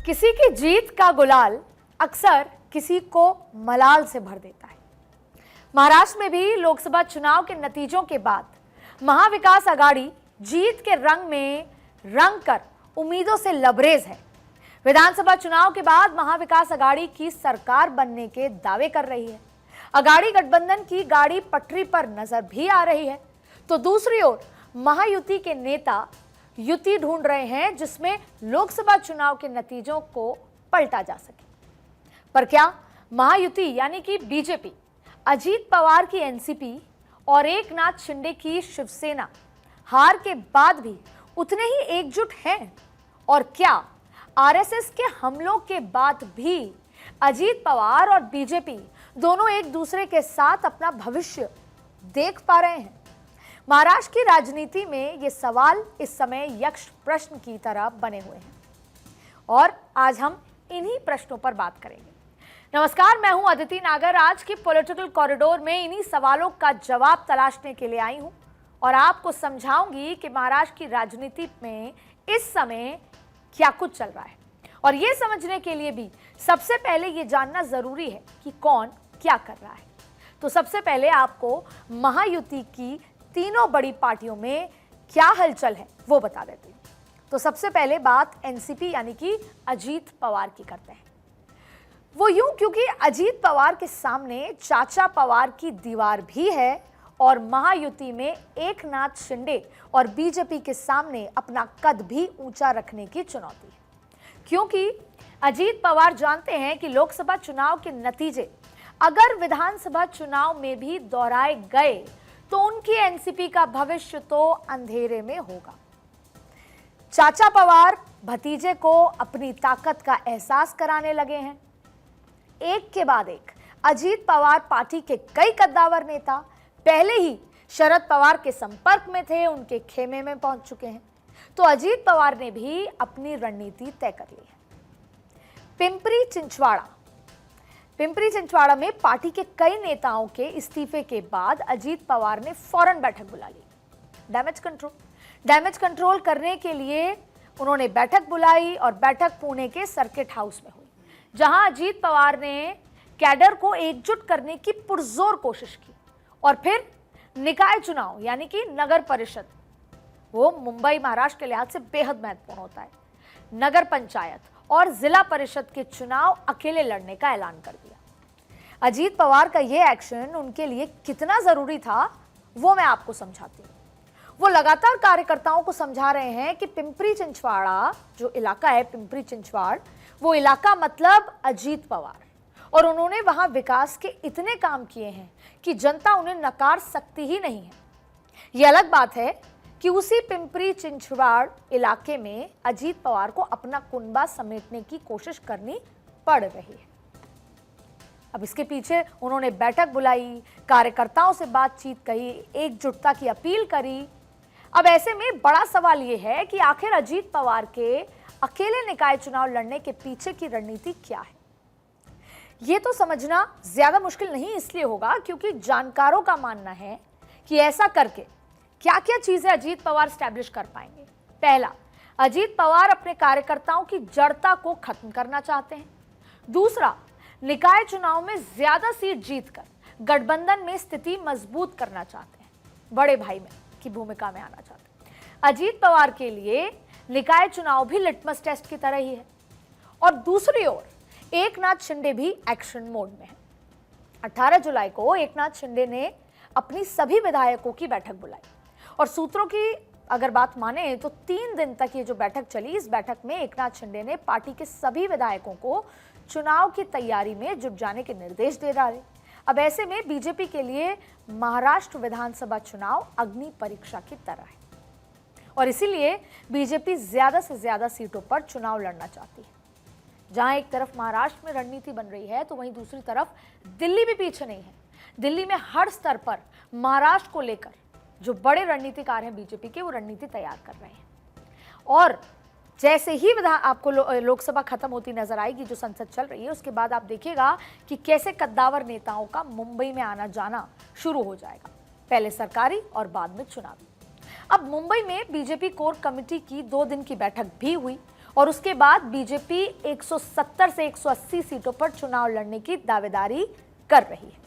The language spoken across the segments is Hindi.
किसी की जीत का गुलाल अक्सर किसी को मलाल से भर देता है। महाराष्ट्र में भी लोकसभा चुनाव के नतीजों के बाद महाविकास आघाड़ी जीत के रंग में रंग कर उम्मीदों से लबरेज है। विधानसभा चुनाव के बाद महाविकास आघाड़ी की सरकार बनने के दावे कर रही है। आघाड़ी गठबंधन की गाड़ी पटरी पर नजर भी आ रही है, तो दूसरी ओर महायुति के नेता युति ढूंढ रहे हैं जिसमें लोकसभा चुनाव के नतीजों को पलटा जा सके। पर क्या महायुति यानी कि बीजेपी, अजीत पवार की एनसीपी और एकनाथ शिंदे की शिवसेना हार के बाद भी उतने ही एकजुट हैं? और क्या आरएसएस के हमलों के बाद भी अजीत पवार और बीजेपी दोनों एक दूसरे के साथ अपना भविष्य देख पा रहे हैं? महाराष्ट्र की राजनीति में ये सवाल इस समय यक्ष प्रश्न की तरह बने हुए हैं और आज हम इन्हीं प्रश्नों पर बात करेंगे। नमस्कार, मैं हूं अदिति नागर। आज की पॉलिटिकल कॉरिडोर में इन्हीं सवालों का जवाब तलाशने के लिए आई हूं और आपको समझाऊंगी कि महाराष्ट्र की राजनीति में इस समय क्या कुछ चल रहा है। और ये समझने के लिए भी सबसे पहले ये जानना जरूरी है कि कौन क्या कर रहा है। तो सबसे पहले आपको महायुति की तीनों बड़ी पार्टियों में क्या हलचल है वो बता देती हूँ। तो सबसे पहले बात एनसीपी यानी कि अजीत पवार की करते हैं। वो यूं क्योंकि अजीत पवार के सामने चाचा पवार की दीवार भी है और महायुति में एकनाथ शिंदे और बीजेपी के सामने अपना कद भी ऊंचा रखने की चुनौती है। क्योंकि अजीत पवार जानते हैं कि लोकसभा चुनाव के नतीजे अगर विधानसभा चुनाव में भी दोहराए गए तो उनकी एनसीपी का भविष्य तो अंधेरे में होगा। चाचा पवार भतीजे को अपनी ताकत का एहसास कराने लगे हैं। एक के बाद एक अजीत पवार पार्टी के कई कद्दावर नेता पहले ही शरद पवार के संपर्क में थे, उनके खेमे में पहुंच चुके हैं। तो अजीत पवार ने भी अपनी रणनीति तय कर ली है। पिंपरी चिंचवाड़ा में पार्टी के कई नेताओं के इस्तीफे के बाद अजीत पवार ने फौरन बैठक बुला ली। डैमेज कंट्रोल करने के लिए उन्होंने बैठक बुलाई और बैठक पुणे के सर्किट हाउस में हुई, जहां अजीत पवार ने कैडर को एकजुट करने की पुरजोर कोशिश की। और फिर निकाय चुनाव यानी कि नगर परिषद, वो मुंबई महाराष्ट्र के लिहाज से बेहद महत्वपूर्ण होता है, नगर पंचायत और जिला परिषद के चुनाव अकेले लड़ने का ऐलान कर दिया। अजीत पवार का यह एक्शन उनके लिए कितना जरूरी था वो मैं आपको समझाती हूँ। वो लगातार कार्यकर्ताओं को समझा रहे हैं कि पिंपरी चिंचवाड़ा जो इलाका है, पिंपरी चिंचवाड़, वो इलाका मतलब अजीत पवार, और उन्होंने वहां विकास के इतने काम किए हैं कि जनता उन्हें नकार सकती ही नहीं है। यह अलग बात है कि उसी पिंपरी चिंचवाड़ इलाके में अजीत पवार को अपना कुनबा समेटने की कोशिश करनी पड़ रही है। अब इसके पीछे उन्होंने बैठक बुलाई, कार्यकर्ताओं से बातचीत कही, एकजुटता की अपील करी। अब ऐसे में बड़ा सवाल यह है कि आखिर अजीत पवार के अकेले निकाय चुनाव लड़ने के पीछे की रणनीति क्या है। यह तो समझना ज्यादा मुश्किल नहीं इसलिए होगा क्योंकि जानकारों का मानना है कि ऐसा करके क्या क्या चीजें अजीत पवार स्टैब्लिश कर पाएंगे। पहला, अजीत पवार अपने कार्यकर्ताओं की जड़ता को खत्म करना चाहते हैं। दूसरा, निकाय चुनाव में ज्यादा सीट जीतकर गठबंधन में स्थिति मजबूत करना चाहते हैं, बड़े भाई में की भूमिका में आना चाहते हैं। अजीत पवार के लिए निकाय चुनाव भी लिटमस टेस्ट की तरह ही है। और दूसरी ओर एकनाथ शिंदे भी एक्शन मोड में है। 18 जुलाई को एकनाथ शिंदे ने अपनी सभी विधायकों की बैठक बुलाई और सूत्रों की अगर बात माने तो 3 दिन तक ये जो बैठक चली, इस बैठक में एकनाथ शिंदे ने पार्टी के सभी विधायकों को चुनाव की तैयारी में जुट जाने के निर्देश दे डाले। अब ऐसे में बीजेपी के लिए महाराष्ट्र विधानसभा चुनाव अग्नि परीक्षा की तरह है और इसीलिए बीजेपी ज्यादा से ज्यादा सीटों पर चुनाव लड़ना चाहती है। जहां एक तरफ महाराष्ट्र में रणनीति बन रही है तो वहीं दूसरी तरफ दिल्ली भी पीछे नहीं है। दिल्ली में हर स्तर पर महाराष्ट्र को लेकर जो बड़े रणनीतिकार हैं बीजेपी के, वो रणनीति तैयार कर रहे हैं। और जैसे ही आपको लोकसभा खत्म होती नजर आएगी, जो संसद चल रही है, उसके बाद आप देखिएगा कि कैसे कद्दावर नेताओं का मुंबई में आना जाना शुरू हो जाएगा, पहले सरकारी और बाद में चुनावी। अब मुंबई में बीजेपी कोर कमेटी की 2 दिन की बैठक भी हुई और उसके बाद बीजेपी 170 से 180 सीटों पर चुनाव लड़ने की दावेदारी कर रही है,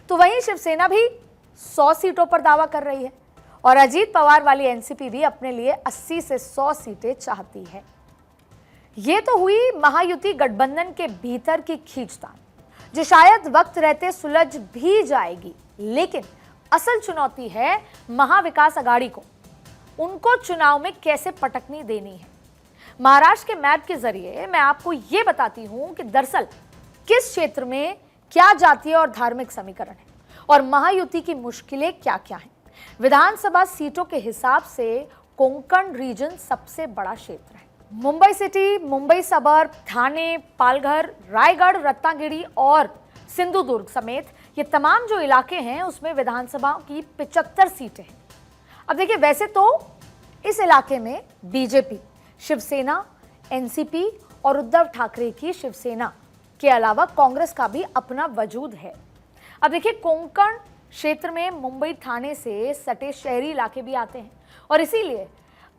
तो वहीं शिवसेना भी 100 सीटों पर दावा कर रही है और अजीत पवार वाली एनसीपी भी अपने लिए 80 से 100 सीटें चाहती है। ये तो हुई महायुति गठबंधन के भीतर की खींचतान, जो शायद वक्त रहते सुलझ भी जाएगी, लेकिन असल चुनौती है महाविकास अघाड़ी को, उनको चुनाव में कैसे पटकनी देनी है। महाराष्ट्र के मैप के जरिए मैं आपको ये बताती हूं कि दरअसल किस क्षेत्र में क्या जातीय और धार्मिक समीकरण है और महायुति की मुश्किलें क्या क्या हैं। विधानसभा सीटों के हिसाब से कोंकण रीजन सबसे बड़ा क्षेत्र है। मुंबई सिटी, मुंबई सबर्ब, ठाणे, पालघर, रायगढ़, रत्नागिरी और सिंधुदुर्ग समेत ये तमाम जो इलाके हैं उसमें विधानसभा की 75 सीटें हैं। अब देखिए, वैसे तो इस इलाके में बीजेपी, शिवसेना, एनसीपी और उद्धव ठाकरे की शिवसेना के अलावा कांग्रेस का भी अपना वजूद है। अब देखिए, कोंकण क्षेत्र में मुंबई, ठाणे से सटे शहरी इलाके भी आते हैं और इसीलिए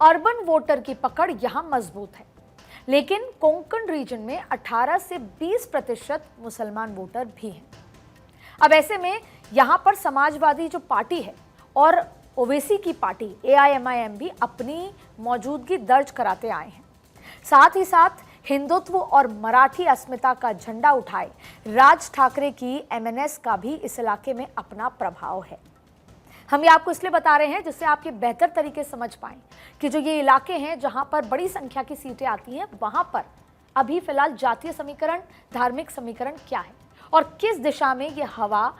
अर्बन वोटर की पकड़ यहां मजबूत है। लेकिन कोंकण रीजन में 18 से 20% मुसलमान वोटर भी हैं। अब ऐसे में यहां पर समाजवादी जो पार्टी है और ओवैसी की पार्टी AIMIM भी अपनी मौजूदगी दर्ज कराते आए हैं। साथ ही साथ हिंदुत्व और मराठी अस्मिता का झंडा उठाए राज ठाकरे की MNS का भी इस इलाके में अपना प्रभाव है। हम ये आपको इसलिए बता रहे हैं जिससे आप ये बेहतर तरीके से समझ पाएं कि जो ये इलाके हैं जहां पर बड़ी संख्या की सीटें आती हैं, वहां पर अभी फिलहाल जातीय समीकरण, धार्मिक समीकरण क्या है और किस दिशा में ये हवा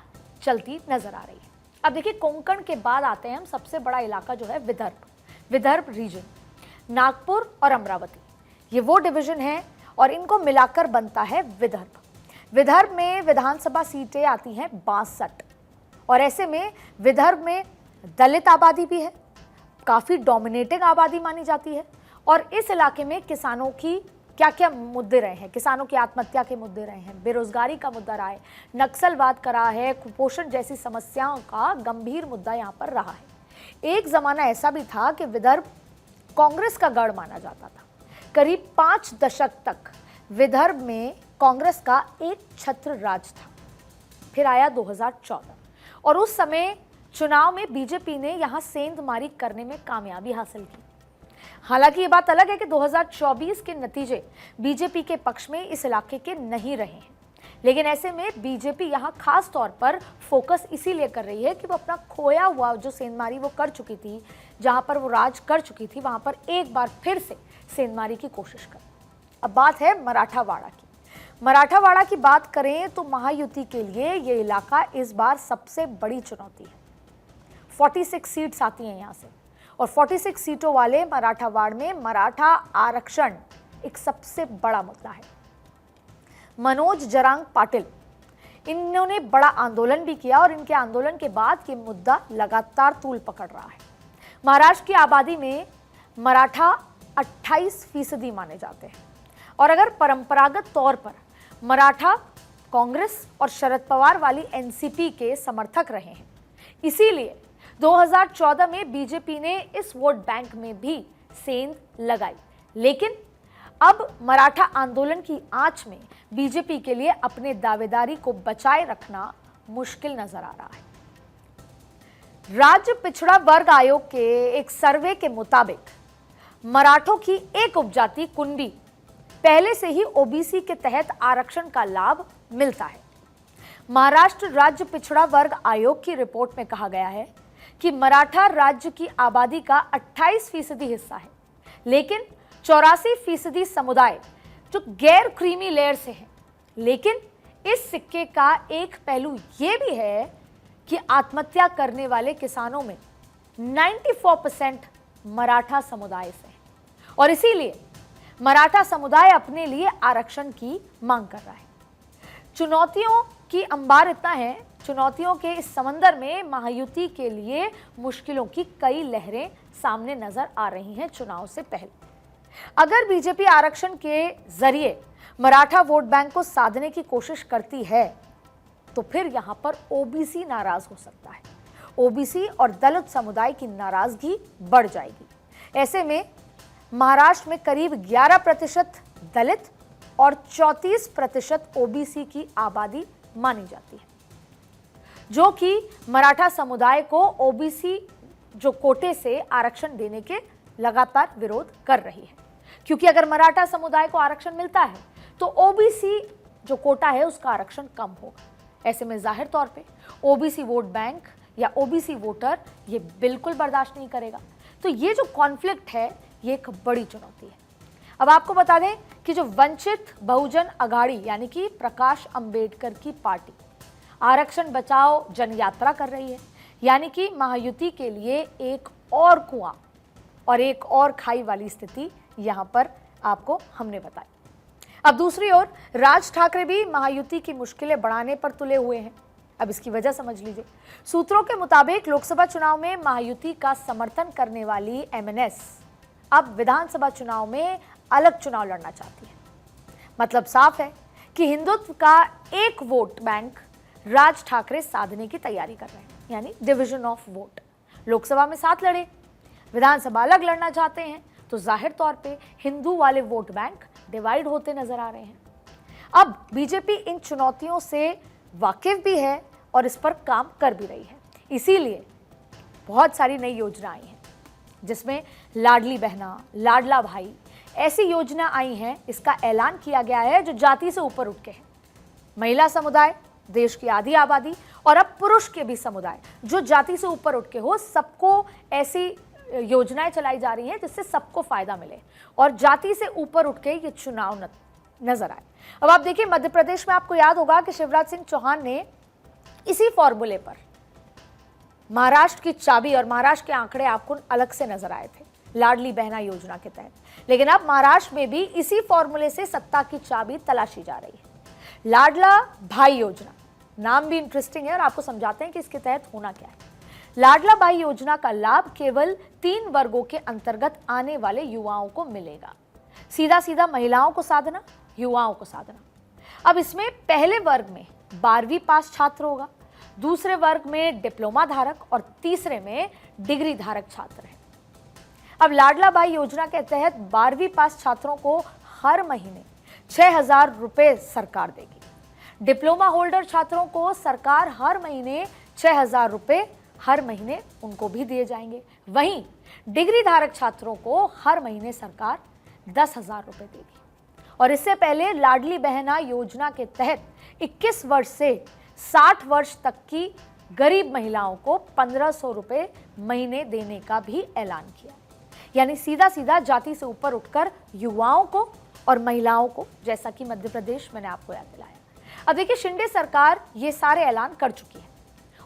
चलती नजर आ रही है। अब देखिए, कोंकण के बाद आते हैं हम सबसे बड़ा इलाका जो है विदर्भ रीजन, नागपुर और अमरावती, ये वो डिवीजन है और इनको मिलाकर बनता है विदर्भ में विधानसभा सीटें आती हैं 62 और ऐसे में विदर्भ में दलित आबादी भी है, काफी डोमिनेटिंग आबादी मानी जाती है और इस इलाके में किसानों की क्या क्या मुद्दे रहे हैं, किसानों की आत्महत्या के मुद्दे रहे हैं, बेरोजगारी का मुद्दा रहा है, नक्सलवाद का रहा है, कुपोषण जैसी समस्याओं का गंभीर मुद्दा यहाँ पर रहा है। एक जमाना ऐसा भी था कि विदर्भ कांग्रेस का गढ़ माना जाता था। करीब 5 दशक तक विदर्भ में कांग्रेस का एक छत्र राज था। फिर आया 2014 और उस समय चुनाव में बीजेपी ने यहां सेंधमारी करने में कामयाबी हासिल की। हालांकि ये बात अलग है कि 2024 के नतीजे बीजेपी के पक्ष में इस इलाके के नहीं रहे हैं, लेकिन ऐसे में बीजेपी यहां खास तौर पर फोकस इसीलिए कर रही है कि वो अपना खोया हुआ जो सेंधमारी वो कर चुकी थी, जहां पर वो राज कर चुकी थी, वहां पर एक बार फिर से सेंधमारी की कोशिश कर। अब बात है मराठावाड़ा की। मराठावाड़ा की बात करें तो महायुति के लिए ये इलाका इस बार सबसे बड़ी चुनौती है। 46 सीट्स आती हैं यहाँ से और 46 सीटों वाले मराठावाड़ में मराठा आरक्षण एक सबसे बड़ा मुद्दा है। मनोज जरांग पाटिल, इन्होंने बड़ा आंदोलन भी किया और इनके आंदोलन के बाद ये मुद्दा लगातार तूल पकड़ रहा है। महाराष्ट्र की आबादी में मराठा 28% माने जाते हैं और अगर परंपरागत तौर पर मराठा कांग्रेस और शरद पवार वाली एनसीपी के समर्थक रहे हैं, इसीलिए 2014 में बीजेपी ने इस वोट बैंक में भी सेंध लगाई। लेकिन अब मराठा आंदोलन की आंच में बीजेपी के लिए अपने दावेदारी को बचाए रखना मुश्किल नजर आ रहा है। राज्य पिछड़ा वर्ग आयोग के एक सर्वे के मुताबिक मराठों की एक उपजाति कुणबी पहले से ही ओबीसी के तहत आरक्षण का लाभ मिलता है। महाराष्ट्र राज्य पिछड़ा वर्ग आयोग की रिपोर्ट में कहा गया है कि मराठा राज्य की आबादी का 28% हिस्सा है, लेकिन 84% समुदाय जो गैर क्रीमी लेयर से है। लेकिन इस सिक्के का एक पहलू यह भी है कि आत्महत्या करने वाले किसानों में 94% मराठा समुदाय से है और इसीलिए मराठा समुदाय अपने लिए आरक्षण की मांग कर रहा है। चुनौतियों की अंबार इतना है, चुनौतियों के इस समंदर में महायुति के लिए मुश्किलों की कई लहरें सामने नजर आ रही हैं चुनाव से पहले। अगर बीजेपी आरक्षण के जरिए मराठा वोट बैंक को साधने की कोशिश करती है तो फिर यहां पर ओबीसी नाराज हो सकता है। ओबीसी और दलित समुदाय की नाराजगी बढ़ जाएगी। ऐसे में महाराष्ट्र में करीब 11% दलित और 34% ओबीसी की आबादी मानी जाती है, जो कि मराठा समुदाय को ओबीसी जो कोटे से आरक्षण देने के लगातार विरोध कर रही है। क्योंकि अगर मराठा समुदाय को आरक्षण मिलता है तो ओबीसी जो कोटा है उसका आरक्षण कम होगा। ऐसे में जाहिर तौर पे ओबीसी वोट बैंक या ओबीसी वोटर ये बिल्कुल बर्दाश्त नहीं करेगा। तो ये जो कॉन्फ्लिक्ट है ये एक बड़ी चुनौती है। अब आपको बता दें कि जो वंचित बहुजन अघाड़ी यानी कि प्रकाश अंबेडकर की पार्टी आरक्षण बचाओ जन यात्रा कर रही है, यानी कि महायुति के लिए एक और कुआं और एक और खाई वाली स्थिति यहां पर आपको हमने बताई। अब दूसरी ओर राज ठाकरे भी महायुति की मुश्किलें बढ़ाने पर तुले हुए हैं। अब इसकी वजह समझ लीजिए। सूत्रों के मुताबिक लोकसभा चुनाव में महायुति का समर्थन करने वाली एमएनएस अब विधानसभा चुनाव में अलग चुनाव लड़ना चाहती है। मतलब साफ है कि हिंदुत्व का एक वोट बैंक राज ठाकरे साधने की तैयारी कर रहे हैं, यानी डिवीजन ऑफ वोट। लोकसभा में साथ लड़े, विधानसभा अलग लड़ना चाहते हैं, तो जाहिर तौर पे हिंदू वाले वोट बैंक डिवाइड होते नजर आ रहे हैं। अब बीजेपी इन चुनौतियों से वाकिफ भी है और इस पर काम कर भी रही है। इसीलिए बहुत सारी नई योजना आई हैं, जिसमें लाडली बहना, लाडला भाई ऐसी योजना आई हैं। इसका ऐलान किया गया है जो जाति से ऊपर उठ के है। महिला समुदाय, देश की आधी आबादी और अब पुरुष के भी समुदाय जो जाति से ऊपर उठ के हो, सबको ऐसी योजनाएं चलाई जा रही हैं जिससे सबको फायदा मिले और जाति से ऊपर उठ के ये चुनाव नजर आए। अब आप देखिए, मध्य प्रदेश में आपको याद होगा कि शिवराज सिंह चौहान ने इसी फॉर्मूले पर महाराष्ट्र की चाबी और महाराष्ट्र के आंकड़े आपको अलग से नजर आए थे लाडली बहना योजना के तहत। लेकिन अब महाराष्ट्र में भी इसी फॉर्मूले से सत्ता की चाबी तलाशी जा रही है। लाडला भाई योजना, नाम भी इंटरेस्टिंग है और आपको समझाते हैं कि इसके तहत होना क्या है। लाडला भाई योजना का लाभ केवल 3 वर्गों के अंतर्गत आने वाले युवाओं को मिलेगा। सीधा सीधा महिलाओं को साधना, युवाओं को साधना। अब इसमें पहले वर्ग में 12वीं पास छात्र होगा, दूसरे वर्ग में डिप्लोमा धारक और तीसरे में डिग्री धारक छात्र है। अब लाडला भाई योजना के तहत 12वीं पास छात्रों को हर महीने 6,000 रुपए सरकार देगी। डिप्लोमा होल्डर छात्रों को सरकार हर महीने 6,000 रुपए हर महीने उनको भी दिए जाएंगे। वहीं डिग्री धारक छात्रों को हर महीने सरकार 10,000 रुपए देगी। और इससे पहले लाडली बहना योजना के तहत 21 वर्ष से 60 वर्ष तक की गरीब महिलाओं को 1,500 रुपए महीने देने का भी ऐलान किया। यानी सीधा सीधा जाति से ऊपर उठकर युवाओं को और महिलाओं को, जैसा कि मध्य प्रदेश मैंने आपको याद दिलाया। अब देखिए, शिंदे सरकार ये सारे ऐलान कर चुकी है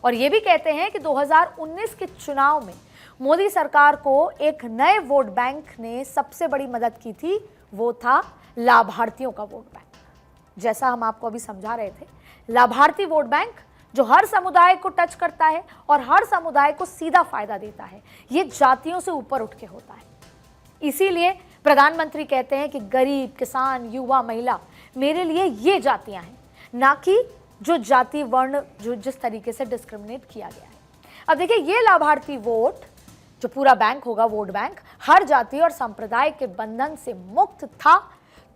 और ये भी कहते हैं कि 2019 के चुनाव में मोदी सरकार को एक नए वोट बैंक ने सबसे बड़ी मदद की थी, वो था लाभार्थियों का वोट बैंक। जैसा हम आपको अभी समझा रहे थे, लाभार्थी वोट बैंक जो हर समुदाय को टच करता है और हर समुदाय को सीधा फायदा देता है, ये जातियों से ऊपर उठ के होता है। इसीलिए प्रधानमंत्री कहते हैं कि गरीब, किसान, युवा, महिला, मेरे लिए ये जातियां हैं, ना कि जो जाति वर्ण जो जिस तरीके से डिस्क्रिमिनेट किया गया है। अब देखिए, ये लाभार्थी वोट जो पूरा बैंक होगा, वोट बैंक, हर जाति और संप्रदाय के बंधन से मुक्त था।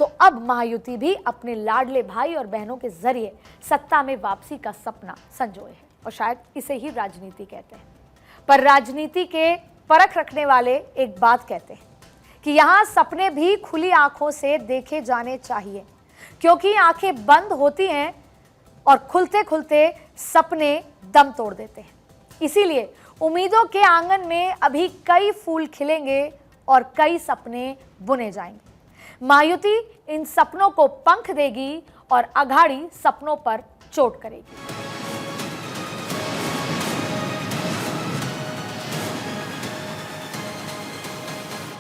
तो अब महायुति भी अपने लाडले भाई और बहनों के जरिए सत्ता में वापसी का सपना संजोए है और शायद इसे ही राजनीति कहते हैं। पर राजनीति के परख रखने वाले एक बात कहते हैं कि यहाँ सपने भी खुली आंखों से देखे जाने चाहिए, क्योंकि आंखें बंद होती हैं और खुलते खुलते सपने दम तोड़ देते हैं। इसीलिए उम्मीदों के आंगन में अभी कई फूल खिलेंगे और कई सपने बुने जाएंगे। महायुति इन सपनों को पंख देगी और अघाड़ी सपनों पर चोट करेगी।